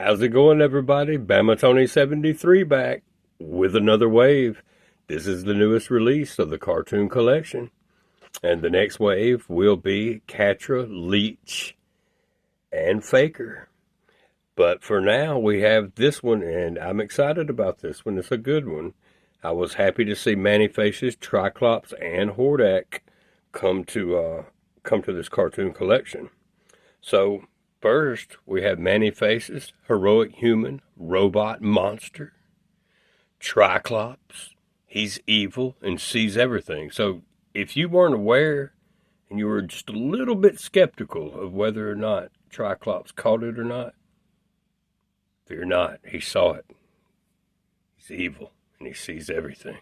How's it going, everybody? Bama Tony 73 back with another wave. This is the newest release of the cartoon collection. And the next wave will be Catra, Leech, and Faker. But for now, we have this one, and I'm excited about this one. It's a good one. I was happy to see Man-E-Faces Tri-Klops and Hordak come to this cartoon collection. So first, we have Man-E-Faces, heroic human, robot monster. Tri-Klops, he's evil and sees everything. So if you weren't aware and you were just a little bit skeptical of whether or not Tri-Klops caught it or not, fear not, he saw it. He's evil and he sees everything.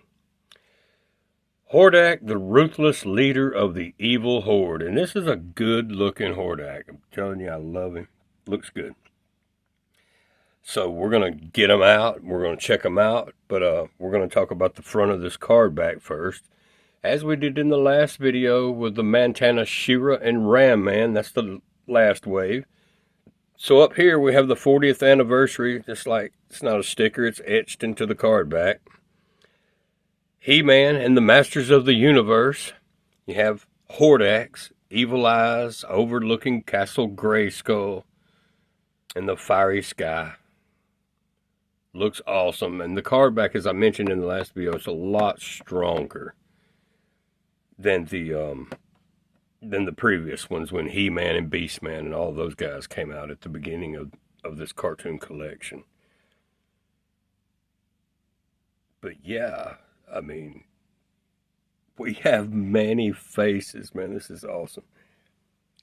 Hordak, the ruthless leader of the evil horde. And this is a good-looking Hordak. I'm telling you, I love him. Looks good. So we're going to get him out. We're going to check him out. But we're going to talk about the front of this card back first. As we did in the last video with the Montana She-Ra and Ram Man. That's the last wave. So up here we have the 40th anniversary. Just like, it's not a sticker. It's etched into the card back. He-Man and the Masters of the Universe. You have Hordak's evil eyes overlooking Castle Grayskull and the fiery sky. Looks awesome. And the card back, as I mentioned in the last video, it's a lot stronger than the previous ones when He-Man and Beast-Man and all those guys came out at the beginning of this cartoon collection. But yeah, I mean, we have Man-E-Faces, man. This is awesome.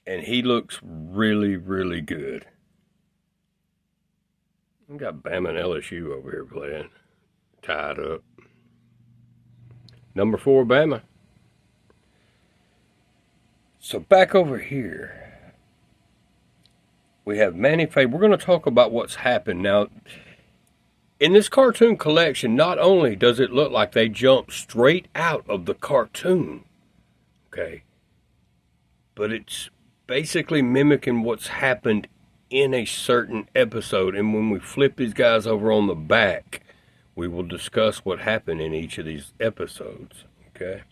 And he looks really, really good. We got Bama and LSU over here playing. Tied up. Number 4, Bama. So back over here, we have Man-E-Faces. We're going to talk about what's happened. Now, in this cartoon collection, not only does it look like they jump straight out of the cartoon, okay, but it's basically mimicking what's happened in a certain episode. And when we flip these guys over on the back, we will discuss what happened in each of these episodes, okay?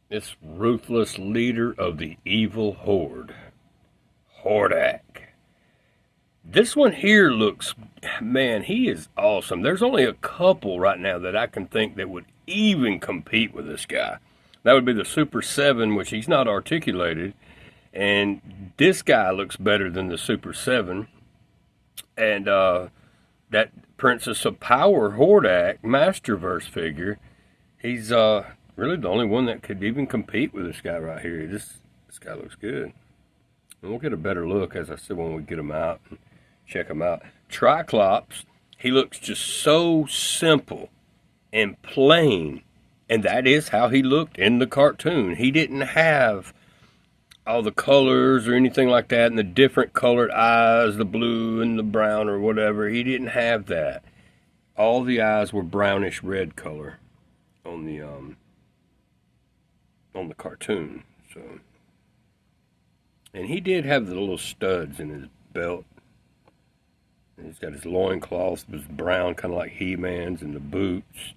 This ruthless leader of the evil horde, Hordak. This one here looks, man, he is awesome. There's only a couple right now that I can think that would even compete with this guy. That would be the Super 7, which he's not articulated. And this guy looks better than the Super 7. And that Princess of Power Hordak Masterverse figure, he's really the only one that could even compete with this guy right here. This guy looks good. And we'll get a better look, as I said, when we get him out. Check him out. Tri-Klops, he looks just so simple and plain. And that is how he looked in the cartoon. He didn't have all the colors or anything like that, and the different colored eyes, the blue and the brown or whatever. He didn't have that. All the eyes were brownish red color on the cartoon. So, and he did have the little studs in his belt. He's got his loincloth, was brown, kind of like He-Man's, and the boots.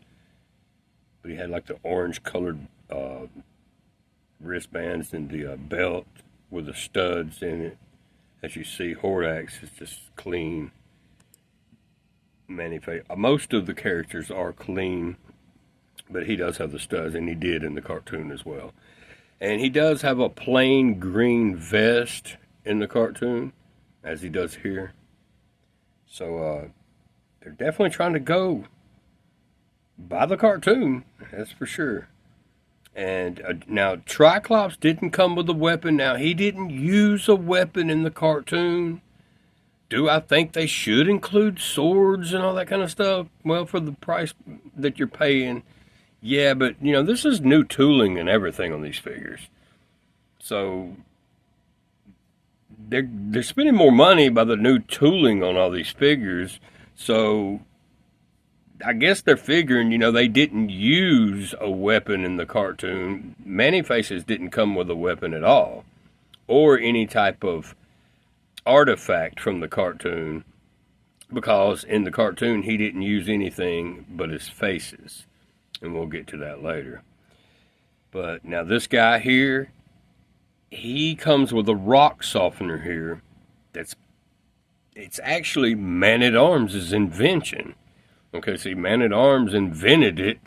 But he had like the orange-colored wristbands and the belt with the studs in it. As you see, Hordak's is just clean. Man-E-Faces. Most of the characters are clean, but he does have the studs, and he did in the cartoon as well. And he does have a plain green vest in the cartoon, as he does here. So, they're definitely trying to go by the cartoon, that's for sure. And now, Tri-Klops didn't come with a weapon. Now, he didn't use a weapon in the cartoon. Do I think they should include swords and all that kind of stuff? Well, for the price that you're paying, yeah, but, you know, this is new tooling and everything on these figures. So they're spending more money by the new tooling on all these figures. So I guess they're figuring, you know, they didn't use a weapon in the cartoon. Man-E-Faces didn't come with a weapon at all, or any type of artifact from the cartoon, because in the cartoon he didn't use anything but his faces, and we'll get to that later. But now this guy here, he comes with a rock softener here. It's actually Man-at-Arms' invention. Okay, see, Man-at-Arms invented it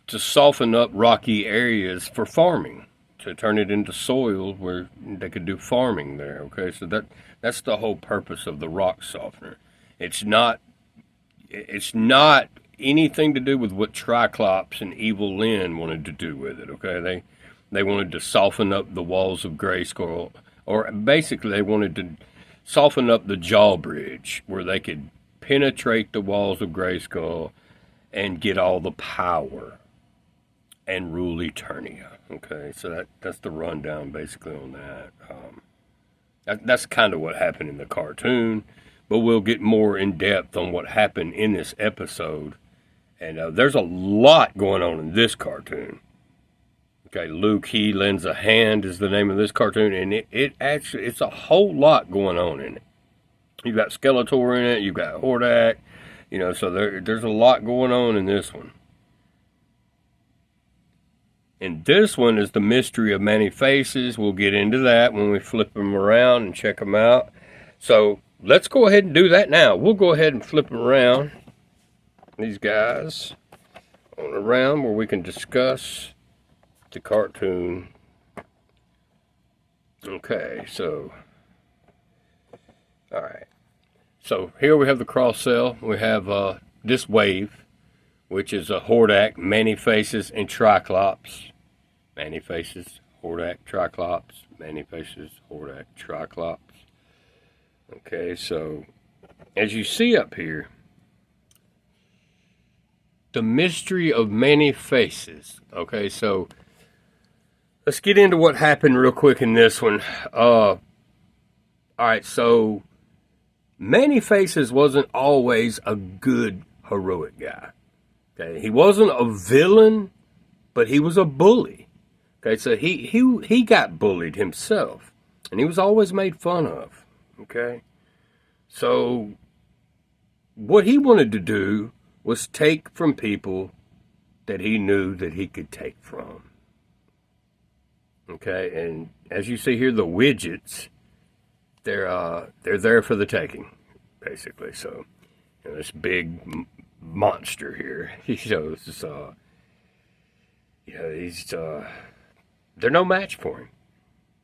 to soften up rocky areas for farming, to turn it into soil where they could do farming there. Okay, so that's the whole purpose of the rock softener. It's not anything to do with what Tri-Klops and Evil Lyn wanted to do with it. Okay, they wanted to soften up the walls of Grayskull, or basically they wanted to soften up the jaw bridge where they could penetrate the walls of Grayskull and get all the power and rule Eternia. Okay, so that's the rundown basically on that. That's kind of what happened in the cartoon, but we'll get more in depth on what happened in this episode. And there's a lot going on in this cartoon. Okay, Luke, he lends a hand is the name of this cartoon, and it's a whole lot going on in it. You've got Skeletor in it, you've got Hordak, so there's a lot going on in this one. And this one is the mystery of Man-E-Faces. We'll get into that when we flip them around and check them out. So let's go ahead and do that now. We'll go ahead and flip them around, these guys, on around where we can discuss the cartoon. Okay, so all right, so here we have the cross cell. We have this wave, which is a Hordak, Man-E-Faces, and Tri-Klops. Man-E-Faces, Hordak, Tri-Klops, Man-E-Faces, Hordak, Tri-Klops. Okay, so as you see up here, the mystery of Man-E-Faces. Okay, so let's get into what happened real quick in this one. Alright, so Man-E-Faces wasn't always a good heroic guy. Okay, he wasn't a villain, but he was a bully. Okay, so he got bullied himself, and he was always made fun of. Okay, so what he wanted to do was take from people that he knew that he could take from. Okay, and as you see here, the widgets, they're there for the taking, basically. So this big monster here, he shows they're no match for him.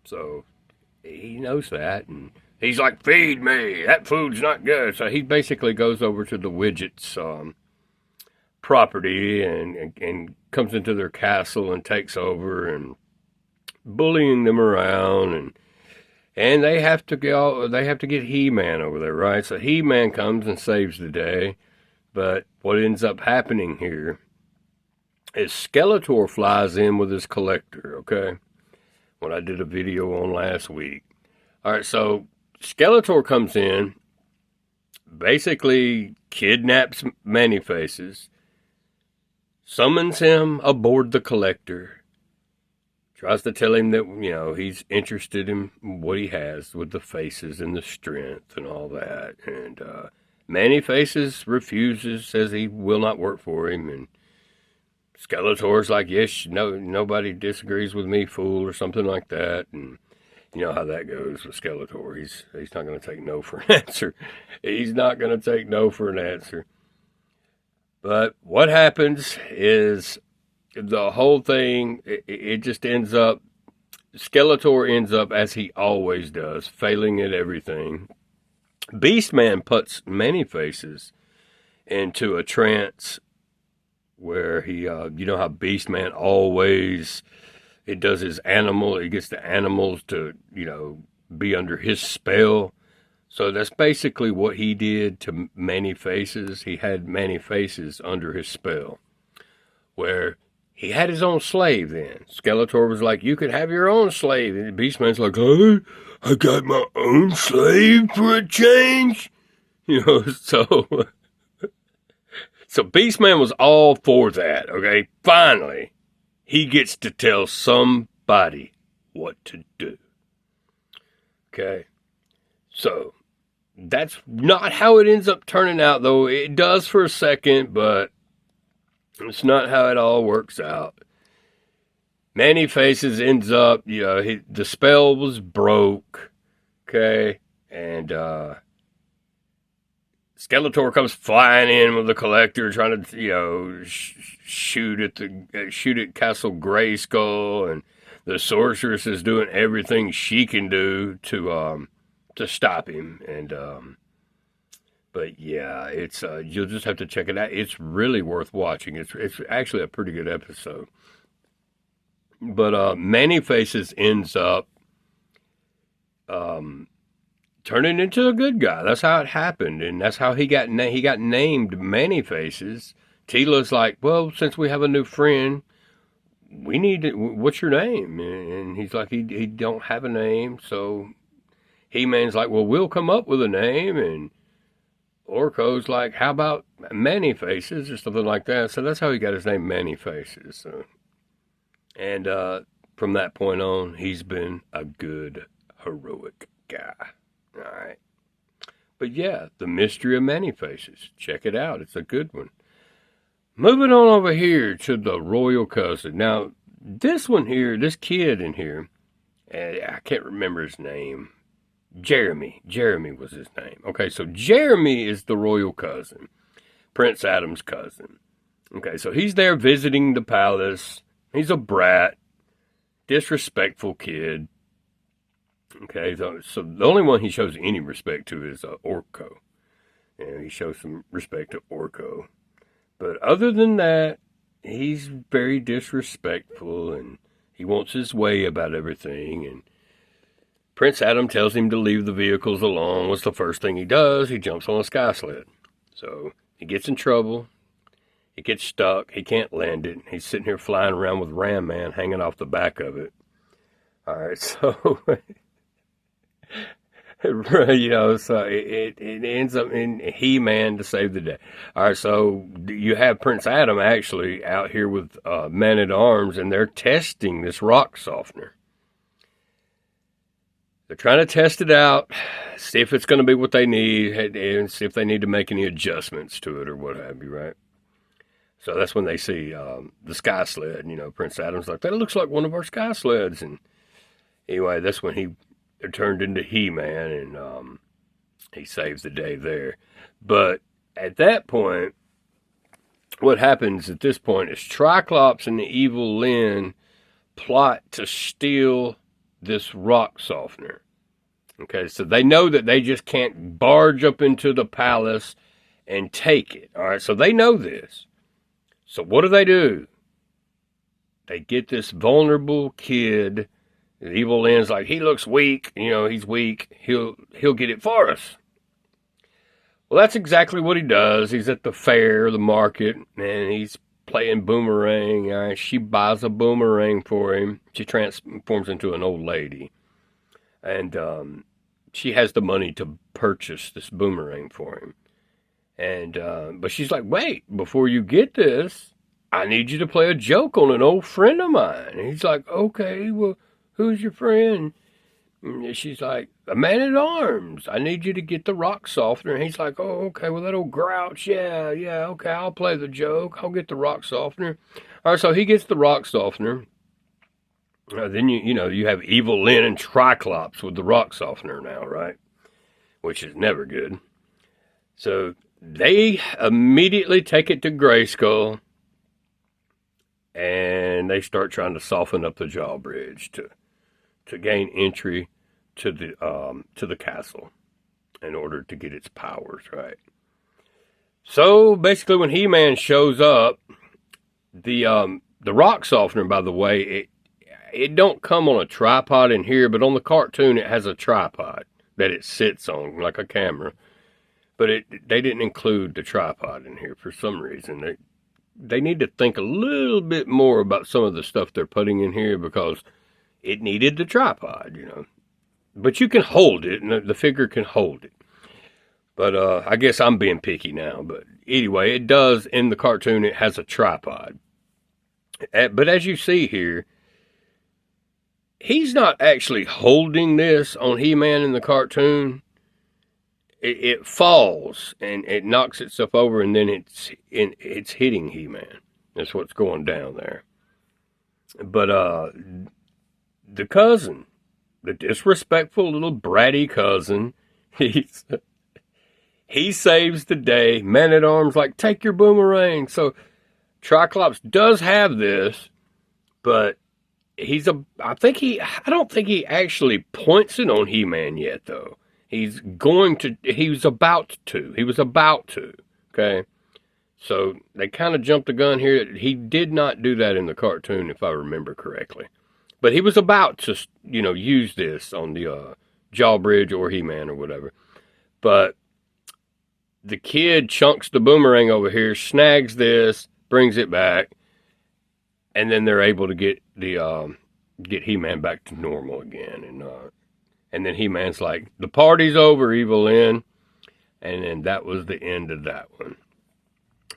So he knows that, and he's like, feed me, that food's not good. So he basically goes over to the widgets property and comes into their castle and takes over and bullying them around, and they have to get He-Man over there, right? So He-Man comes and saves the day. But what ends up happening here is Skeletor flies in with his collector, okay? What I did a video on last week. All right, so Skeletor comes in, basically kidnaps Man-E-Faces, summons him aboard the collector, tries to tell him that, he's interested in what he has with the faces and the strength and all that. And Man-E-Faces refuses, says he will not work for him. And Skeletor's like, yes, no, nobody disagrees with me, fool, or something like that. And you know how that goes with Skeletor. He's not going to take no for an answer. He's not going to take no for an answer. But what happens is the whole thing, it just ends up, Skeletor ends up, as he always does, failing at everything. Beastman puts Man-E-Faces into a trance where he, how Beastman always, it does his animal, he gets the animals to, be under his spell. So that's basically what he did to Man-E-Faces. He had Man-E-Faces under his spell, where he had his own slave then. Skeletor was like, you could have your own slave. And Beastman's like, oh, I got my own slave for a change. So Beastman was all for that, okay? Finally, he gets to tell somebody what to do. Okay? So that's not how it ends up turning out, though. It does for a second, but it's not how it all works out. Man-E-Faces ends up, the spell was broke, okay, and Skeletor comes flying in with the Collector, trying to, shoot at Castle Grayskull, and the Sorceress is doing everything she can do to stop him. And but yeah, it's you'll just have to check it out. It's really worth watching. It's actually a pretty good episode. But Man-E-Faces ends up turning into a good guy. That's how it happened, and that's how he got named Man-E-Faces. Teela's like, well, since we have a new friend, we need to, what's your name? And he's like, he don't have a name. So He-Man's like, well, we'll come up with a name. And Orko's like, how about Man-E-Faces or something like that. So that's how he got his name, Man-E-Faces. So, and from that point on, he's been a good, heroic guy. All right. But yeah, The Mystery of Man-E-Faces. Check it out. It's a good one. Moving on over here to the Royal Cousin. Now, this one here, this kid in here, I can't remember his name. Jeremy. Jeremy was his name. Okay, so Jeremy is the Royal Cousin. Prince Adam's cousin. Okay, so he's there visiting the palace. He's a brat. Disrespectful kid. Okay, so the only one he shows any respect to is Orko. And he shows some respect to Orko. But other than that, he's very disrespectful, and he wants his way about everything. And Prince Adam tells him to leave the vehicles alone. What's the first thing he does? He jumps on a sky sled. So he gets in trouble. He gets stuck. He can't land it. He's sitting here flying around with Ram Man hanging off the back of it. All right, so so it ends up in He-Man to save the day. All right, so you have Prince Adam actually out here with Men-at-Arms, and they're testing this rock softener. They're trying to test it out, see if it's going to be what they need, and see if they need to make any adjustments to it or what have you, right? So that's when they see the sky sled. Prince Adam's like, that looks like one of our sky sleds. And anyway, that's when they're turned into He-Man, and he saves the day there. But at that point, what happens at this point is Tri-Klops and the Evil Lyn plot to steal this rock softener. Okay, so they know that they just can't barge up into the palace and take it. All right, so they know this. So what do? They get this vulnerable kid. The Evil Lyn's like, he looks weak. He's weak. He'll get it for us. Well, that's exactly what he does. He's at the fair, the market, and he's playing boomerang. All right, she buys a boomerang for him. She transforms into an old lady. And she has the money to purchase this boomerang for him. And but she's like, wait, before you get this, I need you to play a joke on an old friend of mine. And he's like, okay, well, who's your friend? And she's like, a Man-at-Arms. I need you to get the rock softener. And he's like, oh, okay, well, that old grouch, yeah, okay, I'll play the joke. I'll get the rock softener. All right, so he gets the rock softener. Then, you have Evil Lyn and Tri-Klops with the rock softener now, right? Which is never good. So they immediately take it to Grayskull, and they start trying to soften up the drawbridge to gain entry to the castle in order to get its powers, right? So basically, when He-Man shows up, the rock softener, by the way, it don't come on a tripod in here, but on the cartoon it has a tripod that it sits on like a camera. But they didn't include the tripod in here for some reason. They need to think a little bit more about some of the stuff they're putting in here, because it needed the tripod, But you can hold it, and the figure can hold it. But I guess I'm being picky now. But anyway, it does, in the cartoon, it has a tripod. But as you see here, he's not actually holding this on He-Man in the cartoon. it falls and it knocks itself over, and then it's hitting He-Man. That's what's going down there. But the cousin, the disrespectful little bratty cousin, he saves the day. Man-at-Arms like, take your boomerang. So Tri-Klops does have this, but I don't think he actually points it on He-Man yet, though. He was about to, okay? So they kind of jumped the gun here. He did not do that in the cartoon, if I remember correctly. But he was about to, use this on the Jawbridge or He-Man or whatever. But the kid chunks the boomerang over here, snags this, brings it back, and then they're able to get He-Man back to normal again. And then He-Man's like, the party's over, Evil Lynn. And then that was the end of that one.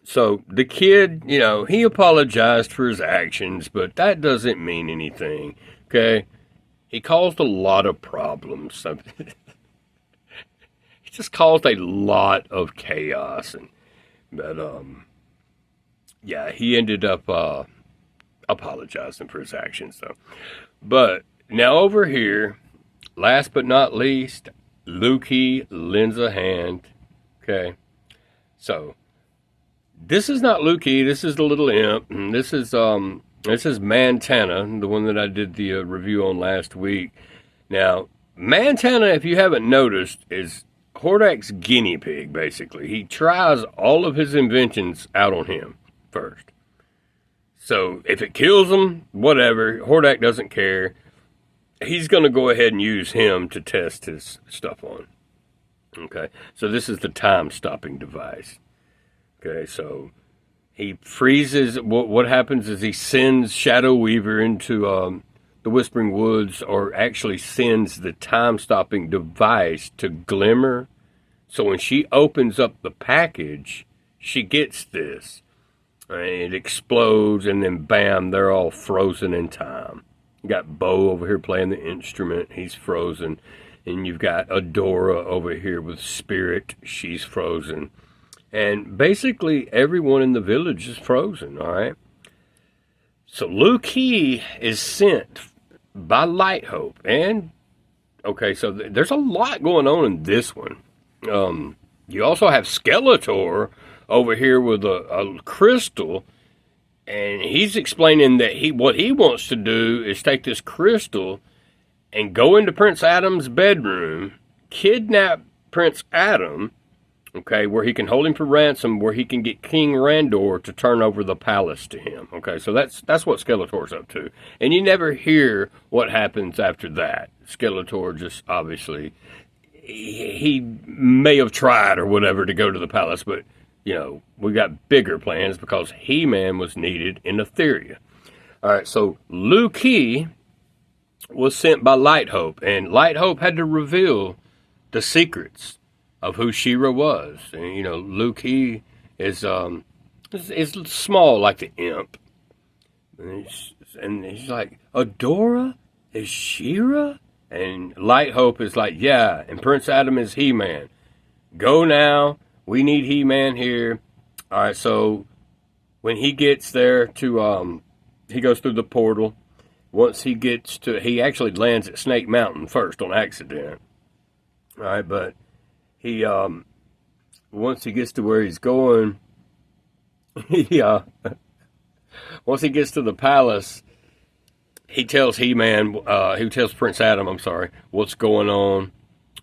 So the kid, he apologized for his actions, but that doesn't mean anything, okay? He caused a lot of problems. He just caused a lot of chaos. But he ended up apologizing for his actions, though. But now over here, last but not least, Lukey lends a hand, okay? So this is not Lukey, this is the little imp, and this is Mantana, the one that I did the review on last week. Now, Mantana, if you haven't noticed, is Hordak's guinea pig, basically. He tries all of his inventions out on him first. So if it kills him, whatever, Hordak doesn't care. He's going to go ahead and use him to test his stuff on. Okay, so this is the time-stopping device. Okay, so he freezes. What happens is he sends Shadow Weaver into the Whispering Woods, or actually sends the time-stopping device to Glimmer. So when she opens up the package, she gets this. It explodes, and then bam, they're all frozen in time. You got Bo over here playing the instrument. He's frozen. And you've got Adora over here with Spirit. She's frozen. And basically everyone in the village is frozen, all right? So Lukey is sent by Light Hope. And, okay, so there's a lot going on in this one. You also have Skeletor over here with a crystal. And he's explaining that what he wants to do is take this crystal and go into Prince Adam's bedroom, kidnap Prince Adam, okay, where he can hold him for ransom, where he can get King Randor to turn over the palace to him. Okay, so that's what Skeletor's up to. And you never hear what happens after that. Skeletor just obviously, he may have tried or whatever to go to the palace, but, we got bigger plans because He-Man was needed in Etheria. All right, so Lukey was sent by Light Hope, and Light Hope had to reveal the secrets of who She-Ra was. And, Lukey is small like the imp. And he's like, Adora is She-Ra? And Light Hope is like, yeah, and Prince Adam is He-Man. Go now. We need He-Man here. All right, so when he gets there to, he goes through the portal. Once he actually lands at Snake Mountain first on accident. All right, but he, once he gets to where he's going, once he gets to the palace, he tells Prince Adam, what's going on.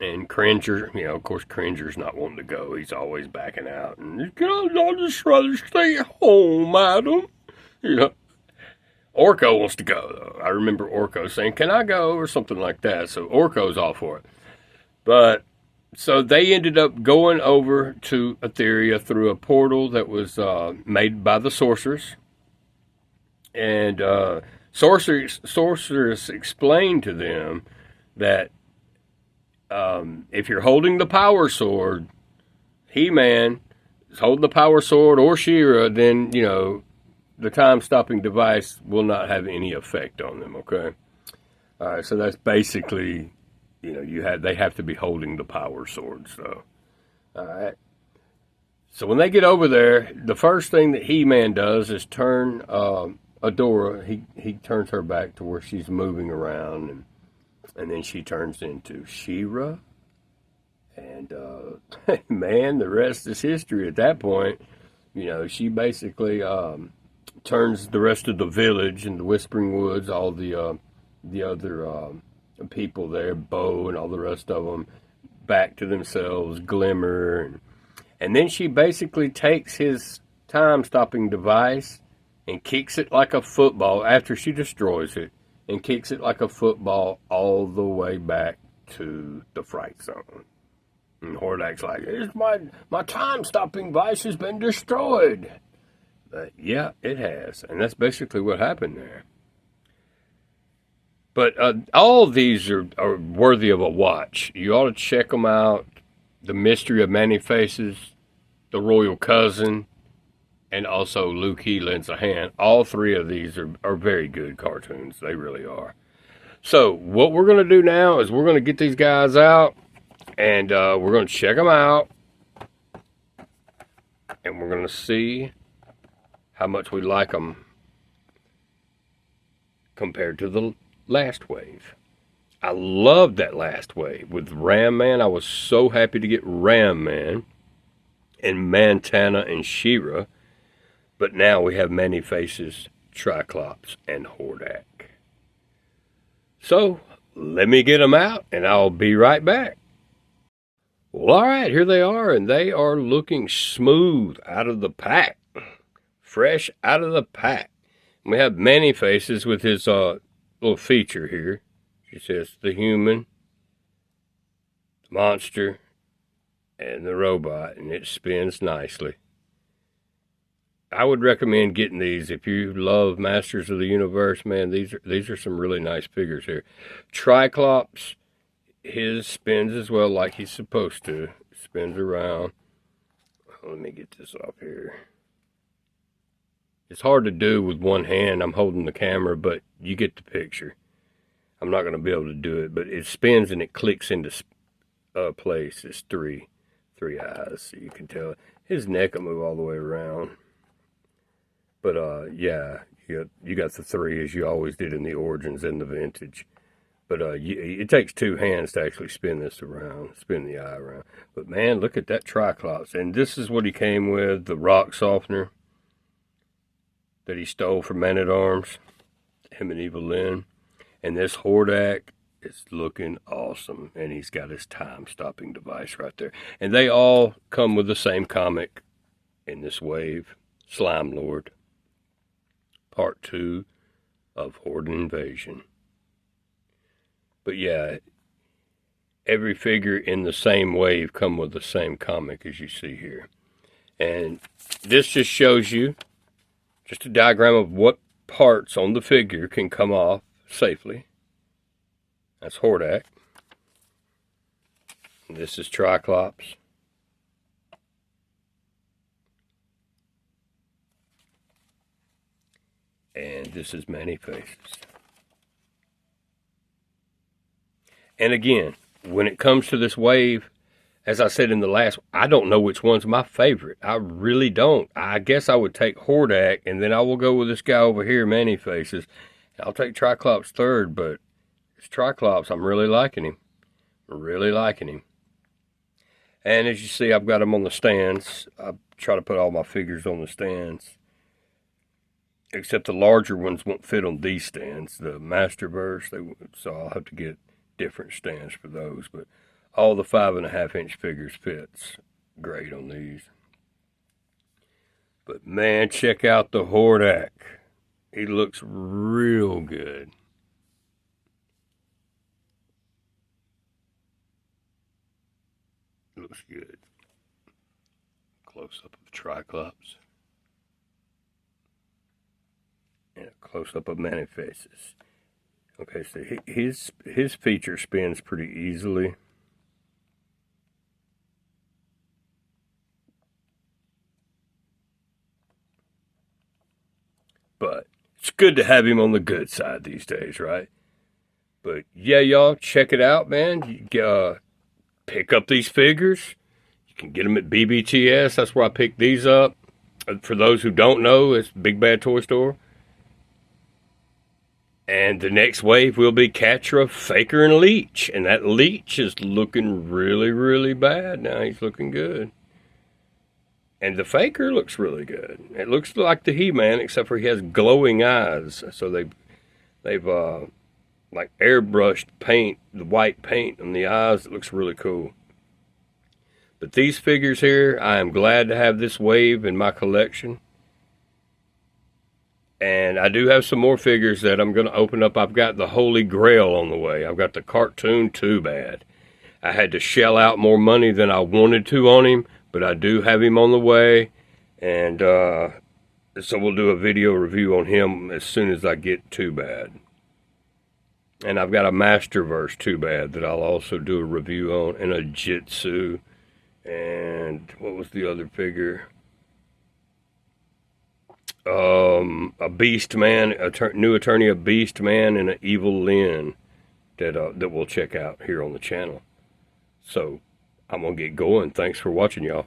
And Cringer, of course, Cringer's not wanting to go. He's always backing out. And, I'll just rather stay at home, madam. Orko wants to go, though. I remember Orko saying, can I go? Or something like that. So Orko's all for it. But, so they ended up going over to Etheria through a portal that was made by the sorceress. And sorceress explained to them that if you're holding the power sword, He-Man is holding the power sword, or She-Ra, then, the time-stopping device will not have any effect on them, okay? All right, so that's basically, they have to be holding the power swords, though. All right. So when they get over there, the first thing that He-Man does is turn Adora. He turns her back to where she's moving around, and then she turns into She-Ra. And man, the rest is history. At that point, you know, she basically turns the rest of the village and the Whispering Woods, all the other people there, Bo and all the rest of them, back to themselves, Glimmer, and then she basically takes his time-stopping device and kicks it like a football after she destroys it, and kicks it like a football all the way back to the Fright Zone. And Hordak's like, my time-stopping device has been destroyed. But yeah, it has, and that's basically what happened there. But all of these are worthy of a watch. You ought to check them out. The Mystery of Man-E-Faces, The Royal Cousin, and also Luke He Lends a Hand. All three of these are very good cartoons. They really are. So what we're going to do now is we're going to get these guys out, and we're going to check them out, and we're going to see how much we like them compared to the last wave. I loved that last wave with Ram Man. I was so happy to get Ram Man and Montana and She-Ra. But now we have Man-E-Faces, Tri-Klops, and Hordak. So, let me get them out, and I'll be right back. Well, all right, here they are, and they are looking smooth out of the pack. Fresh out of the pack. We have Man-E-Faces with his little feature here. She says the human, the monster, and the robot, and it spins nicely. I would recommend getting these if you love Masters of the Universe, man. These are some really nice figures here. Tri-Klops, his spins as well like he's supposed to. Spins around. Let me get this off here. It's hard to do with one hand. I'm holding the camera, but you get the picture. I'm not going to be able to do it, but it spins and it clicks into place. It's three eyes, so you can tell. His neck will move all the way around. But, yeah, you got the three as you always did in the Origins and the Vintage. But it takes two hands to actually spin this around, spin the eye around. But, man, look at that Tri-Klops. And this is what he came with, the rock softener that he stole from Man-at-Arms, him and Evil Lynn. And this Hordak is looking awesome. And he's got his time-stopping device right there. And they all come with the same comic in this wave, Slime Lord. Part 2 of Horde Invasion. But yeah, every figure in the same wave come with the same comic as you see here. And this just shows you just a diagram of what parts on the figure can come off safely. That's Hordak. And this is Tri-Klops. And this is Man-E-Faces. And again, when it comes to this wave, as I said in the last, I don't know which one's my favorite. I really don't. I guess I would take Hordak, and then I will go with this guy over here, Man-E-Faces. I'll take Tri-Klops third, but it's Tri-Klops. I'm really liking him. Really liking him. And as you see, I've got him on the stands. I try to put all my figures on the stands. Except the larger ones won't fit on these stands. The Masterverse, so I'll have to get different stands for those. But all the 5.5-inch figures fits great on these. But man, check out the Hordak. He looks real good. Looks good. Close up of Tri-Klops. And a close-up of Man-E-Faces. Okay, so his feature spins pretty easily. But it's good to have him on the good side these days, right? But yeah, y'all, check it out, man. You pick up these figures. You can get them at BBTS. That's where I picked these up. For those who don't know, it's Big Bad Toy Store. And the next wave will be Catra, Faker, and Leech. And that Leech is looking really, really bad now. He's looking good. And the Faker looks really good. It looks like the He-Man, except for he has glowing eyes. So they've like airbrushed paint, the white paint on the eyes. It looks really cool. But these figures here, I am glad to have this wave in my collection. And I do have some more figures that I'm going to open up. I've got the Holy Grail on the way. I've got the cartoon Too Bad. I had to shell out more money than I wanted to on him, but I do have him on the way. And so we'll do a video review on him as soon as I get Too Bad. And I've got a Masterverse Too Bad that I'll also do a review on, and a Jitsu. And what was the other figure? A Beast Man, new attorney, a Beast Man, and an Evil Lynn that we'll check out here on the channel. So I'm gonna get going. Thanks for watching, y'all.